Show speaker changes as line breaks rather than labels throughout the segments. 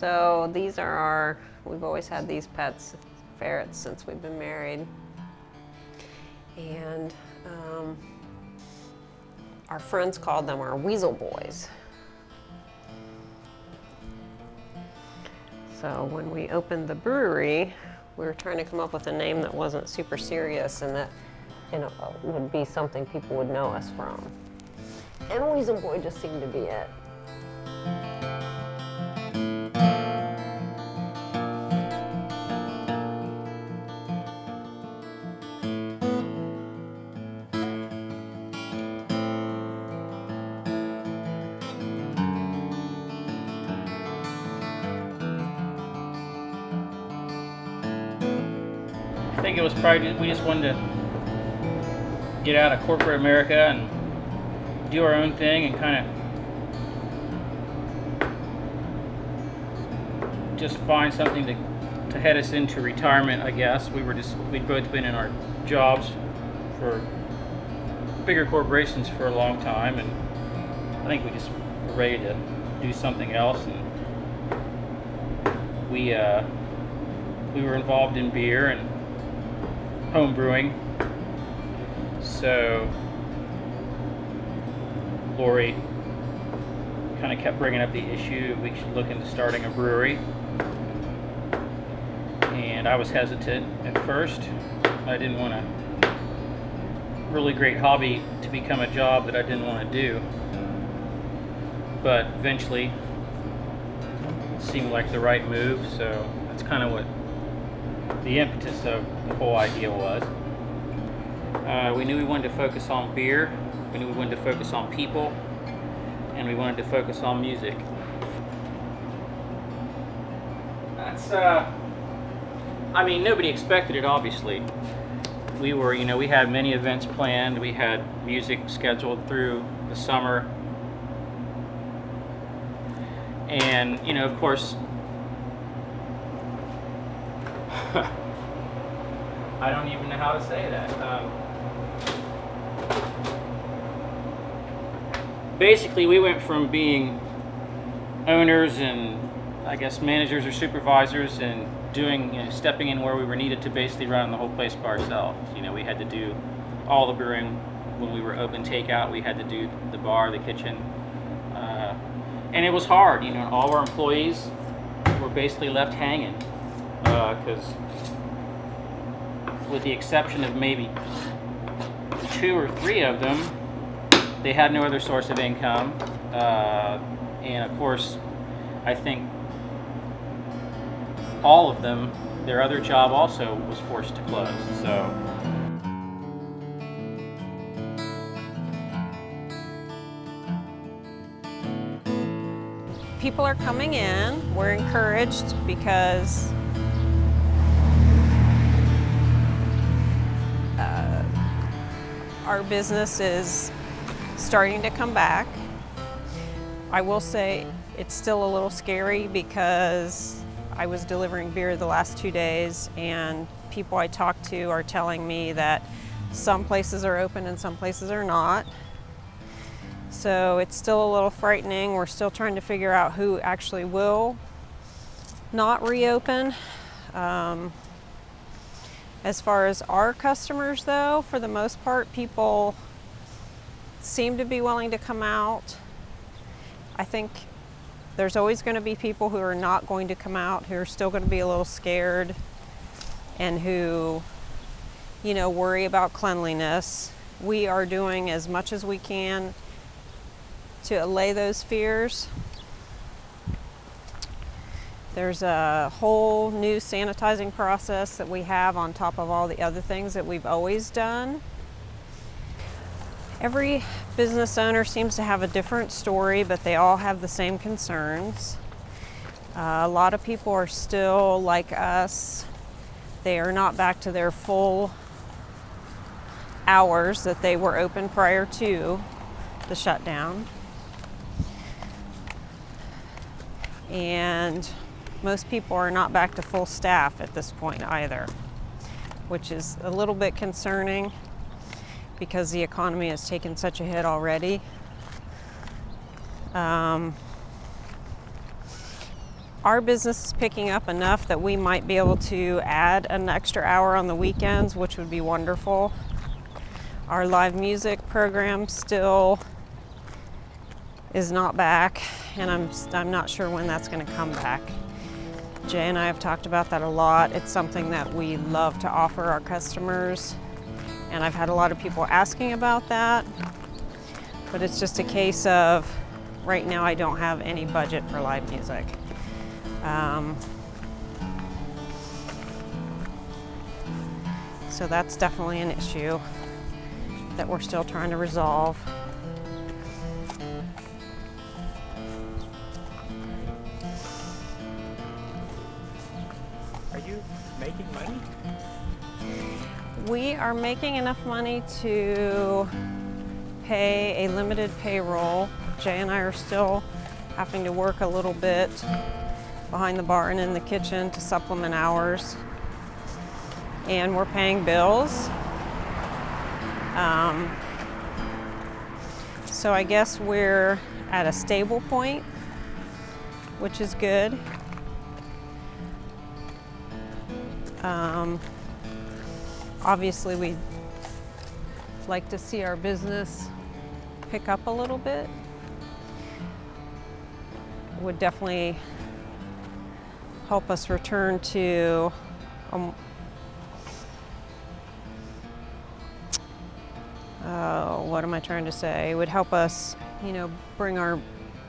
So these are we've always had these pets, ferrets, since we've been married. And our friends called them our Weasel Boys. So when we opened the brewery, we were trying to come up with a name that wasn't super serious and that would be something people would know us from. And Weasel Boy just seemed to be it.
I think it was probably, we just wanted to get out of corporate America and do our own thing and kind of just find something to head us into retirement, I guess. We'd both been in our jobs for bigger corporations for a long time, and I think we just were ready to do something else. And we were involved in beer and home brewing, so Lori kind of kept bringing up the issue we should look into starting a brewery, and I was hesitant at first. I didn't want a really great hobby to become a job that I didn't want to do, but eventually it seemed like the right move, so that's kind of what the impetus of the whole idea was. We knew we wanted to focus on beer, we knew we wanted to focus on people, and we wanted to focus on music. That's, I mean, nobody expected it, obviously. We had many events planned, we had music scheduled through the summer, and, of course, I don't even know how to say that. Basically, we went from being owners and, I guess, managers or supervisors and doing, stepping in where we were needed to basically run the whole place by ourselves. We had to do all the brewing. When we were open takeout, we had to do the bar, the kitchen. And it was hard, all our employees were basically left hanging. Because with the exception of maybe 2 or 3 of them, they had no other source of income. And of course, I think all of them, their other job also was forced to close. So
People are coming in. We're encouraged because our business is starting to come back. I will say it's still a little scary because I was delivering beer the last 2 days, and people I talk to are telling me that some places are open and some places are not. So it's still a little frightening. We're still trying to figure out who actually will not reopen. As far as our customers, though, for the most part, people seem to be willing to come out. I think there's always going to be people who are not going to come out, who are still going to be a little scared, and who, worry about cleanliness. We are doing as much as we can to allay those fears. There's a whole new sanitizing process that we have on top of all the other things that we've always done. Every business owner seems to have a different story, but they all have the same concerns. A lot of people are still like us. They are not back to their full hours that they were open prior to the shutdown. And most people are not back to full staff at this point either, which is a little bit concerning because the economy has taken such a hit our business is picking up enough that we might be able to add an extra hour on the weekends, which would be wonderful. Our live music program still is not back, and I'm not sure when that's going to come back. Jay and I have talked about that a lot. It's something that we love to offer our customers, and I've had a lot of people asking about that, but it's just a case of right now I don't have any budget for live music. So that's definitely an issue that we're still trying to resolve.
Are you making money?
We are making enough money to pay a limited payroll. Jay and I are still having to work a little bit behind the bar and in the kitchen to supplement hours. And we're paying bills. So I guess we're at a stable point, which is good. Obviously, we'd like to see our business pick up a little bit. Would definitely help us return to what am I trying to say? It would help us, bring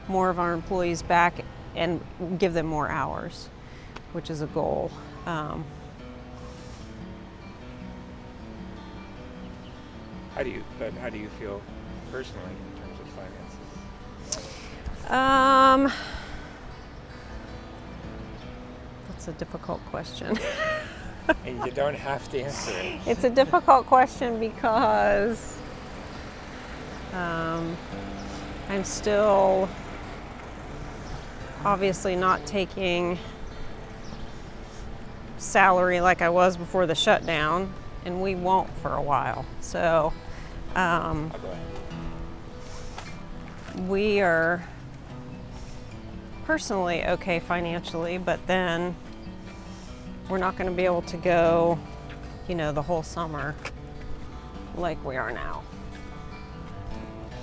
more of our employees back and give them more hours, which is a goal.
How do you feel personally in terms of finances?
That's a difficult question.
And you don't have to answer it.
It's a difficult question because I'm still obviously not taking salary like I was before the shutdown, and we won't for a while. So
I'll go ahead.
we are personally okay financially, but then we're not going to be able to go, the whole summer like we are now.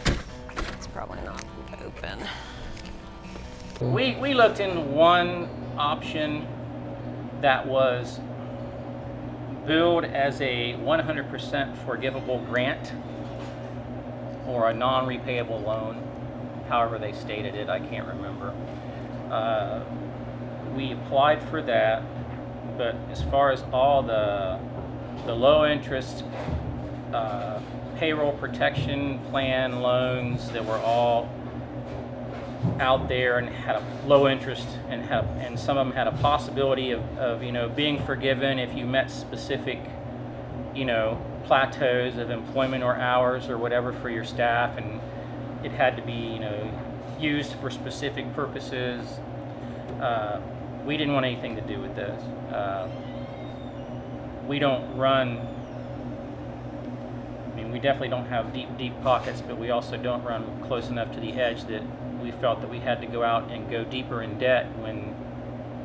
It's probably not open.
We looked into one option that was billed as a 100% forgivable grant or a non-repayable loan, however they stated it, I can't remember. We applied for that, but as far as all the low interest payroll protection plan loans that were all out there and had a low interest and some of them had a possibility of being forgiven if you met specific plateaus of employment or hours or whatever for your staff, and it had to be used for specific purposes. We didn't want anything to do with those. We don't run, we definitely don't have deep pockets, but we also don't run close enough to the edge that we felt that we had to go out and go deeper in debt when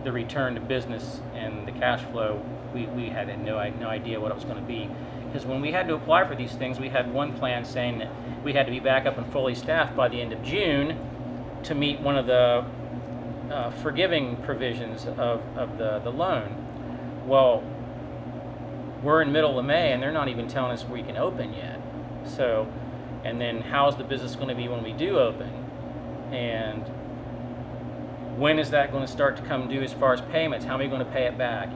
the return to business and the cash flow, we had no idea what it was going to be. Because when we had to apply for these things, we had one plan saying that we had to be back up and fully staffed by the end of June to meet one of the forgiving provisions of the loan. Well, we're in middle of May and they're not even telling us we can open yet. So, and then how's the business going to be when we do open? And when is that going to start to come due as far as payments? How are we going to pay it back?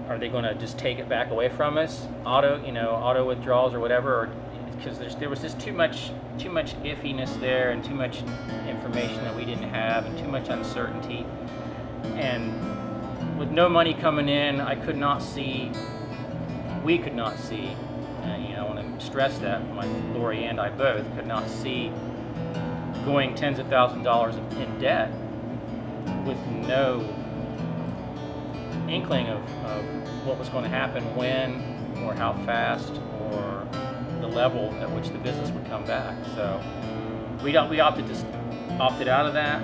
Are they going to just take it back away from us? Auto withdrawals or whatever? Because there was just too much iffiness there and too much information that we didn't have and too much uncertainty. And with no money coming in, we could not see, I want to stress that, Lori and I both could not see going tens of thousands of dollars in debt with no inkling of what was going to happen when or how fast or the level at which the business would come back. So we opted out of that.